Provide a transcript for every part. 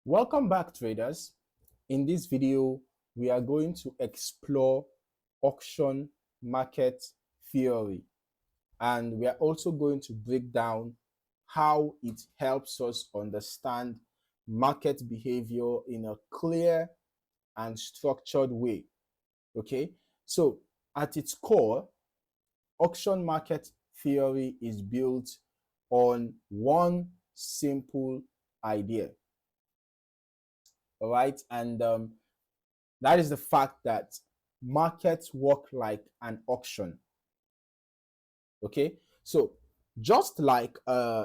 Welcome back, traders. In this video, we are going to explore auction market theory, and we are also going to break down how it helps us understand market behavior in a clear and structured way. Okay, so at its core, auction market theory is built on one simple idea. All right, and that is the fact that markets work like an auction. Okay, so just like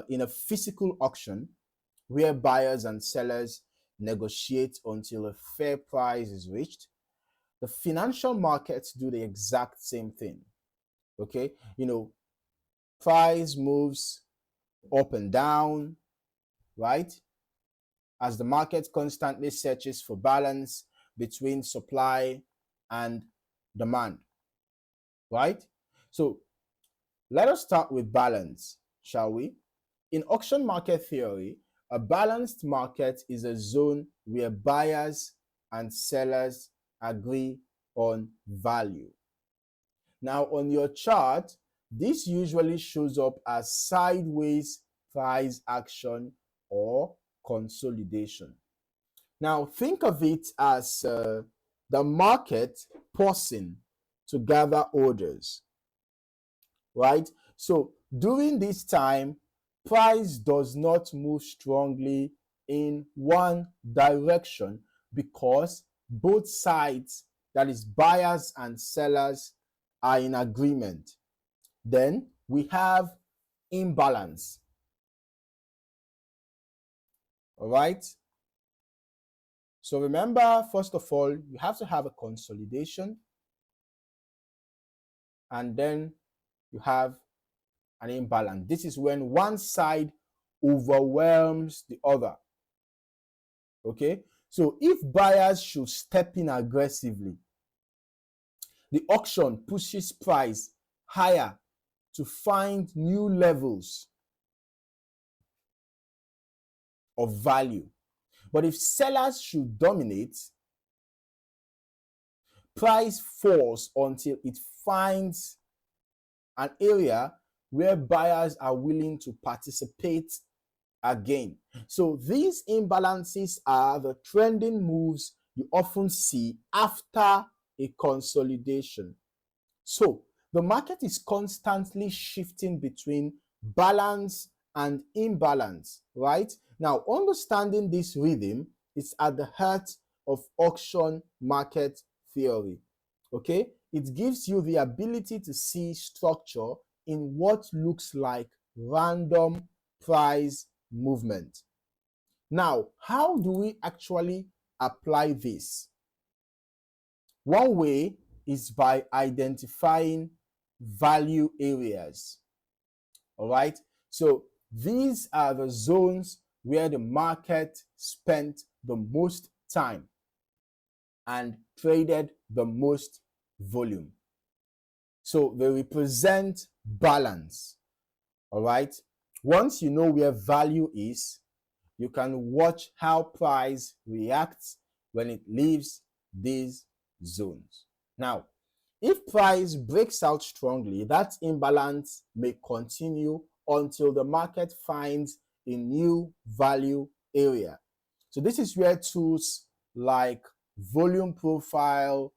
in a physical auction where buyers and sellers negotiate until a fair price is reached, the financial markets do the exact same thing. Okay, price moves up and down, right? As the market constantly searches for balance between supply and demand, right? So let us start with balance, shall we? In auction market theory, a balanced market is a zone where buyers and sellers agree on value. Now, on your chart, this usually shows up as sideways price action or consolidation. Now, think of it as the market pausing to gather orders, right? So during this time, price does not move strongly in one direction because both sides, that is buyers and sellers, are in agreement. Then we have imbalance. All right. So remember, first of all, you have to have a consolidation, and then you have an imbalance. This is when one side overwhelms the other. Okay, so if buyers should step in aggressively, the auction pushes price higher to find new levels of value. But if sellers should dominate, price falls until it finds an area where buyers are willing to participate again. So these imbalances are the trending moves you often see after a consolidation. So the market is constantly shifting between balance and imbalance, right? Now, understanding this rhythm is at the heart of auction market theory. Okay, it gives you the ability to see structure in what looks like random price movement. Now, how do we actually apply this? One way is by identifying value areas. All right, so these are the zones where the market spent the most time and traded the most volume. So they represent balance. All right, once you know where value is, you can watch how price reacts when it leaves these zones. Now, if price breaks out strongly, that imbalance may continue until the market finds a new value area. So this is where tools like volume profile,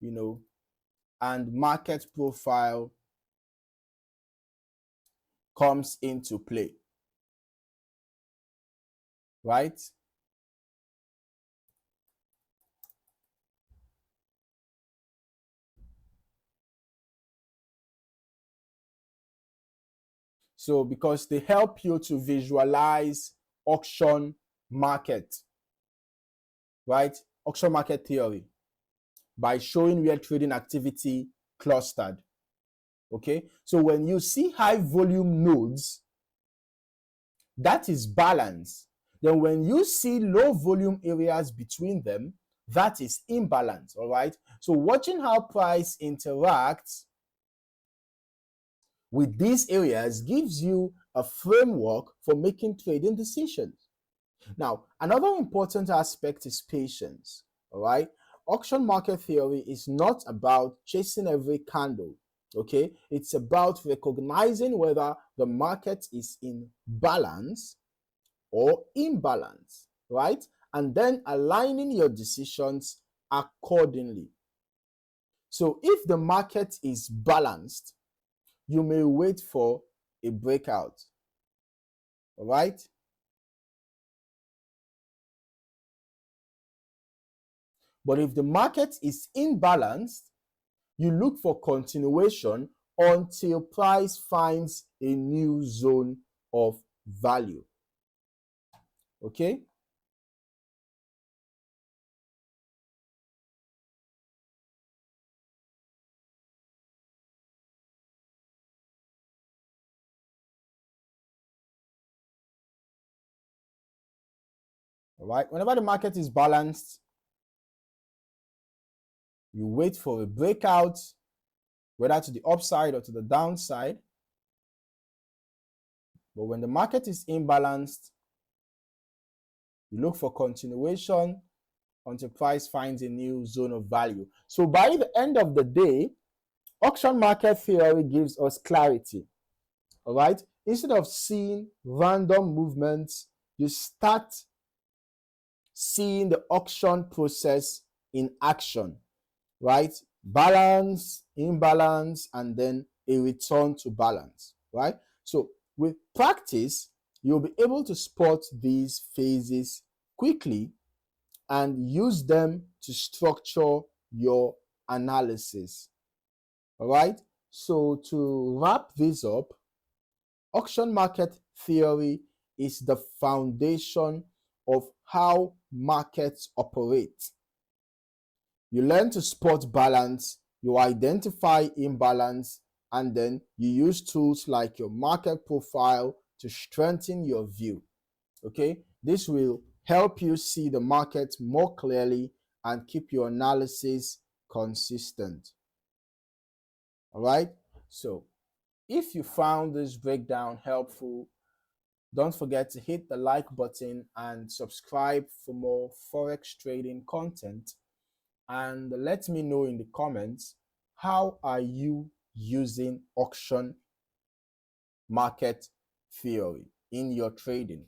and market profile comes into play, right? So because they help you to visualize auction market, right? Auction market theory by showing where trading activity clustered. Okay, so when you see high volume nodes, that is balance. Then when you see low volume areas between them, that is imbalance. All right, so watching how price interacts with these areas gives you a framework for making trading decisions. Now, another important aspect is patience. All right. Auction market theory is not about chasing every candle. Okay. It's about recognizing whether the market is in balance or imbalance, right? And then aligning your decisions accordingly. So if the market is balanced, you may wait for a breakout, all right? But if the market is imbalanced, you look for continuation until price finds a new zone of value, okay? All right, whenever the market is balanced, you wait for a breakout, whether to the upside or to the downside. But when the market is imbalanced, you look for continuation until price finds a new zone of value. So by the end of the day, auction market theory gives us clarity. All right. Instead of seeing random movements, you start seeing the auction process in action, right? Balance, imbalance, and then a return to balance, right? So with practice, you'll be able to spot these phases quickly and use them to structure your analysis. All right. So to wrap this up, auction market theory is the foundation of how markets operate. You learn to spot balance, you identify imbalance, and then you use tools like your market profile to strengthen your view. Okay, this will help you see the market more clearly and keep your analysis consistent. All right, so if you found this breakdown helpful, don't forget to hit the like button and subscribe for more Forex trading content. And let me know in the comments, how are you using auction market theory in your trading?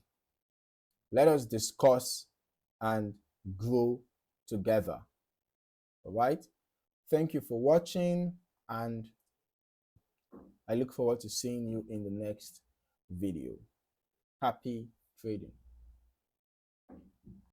Let us discuss and grow together. All right. Thank you for watching, and I look forward to seeing you in the next video. Happy trading.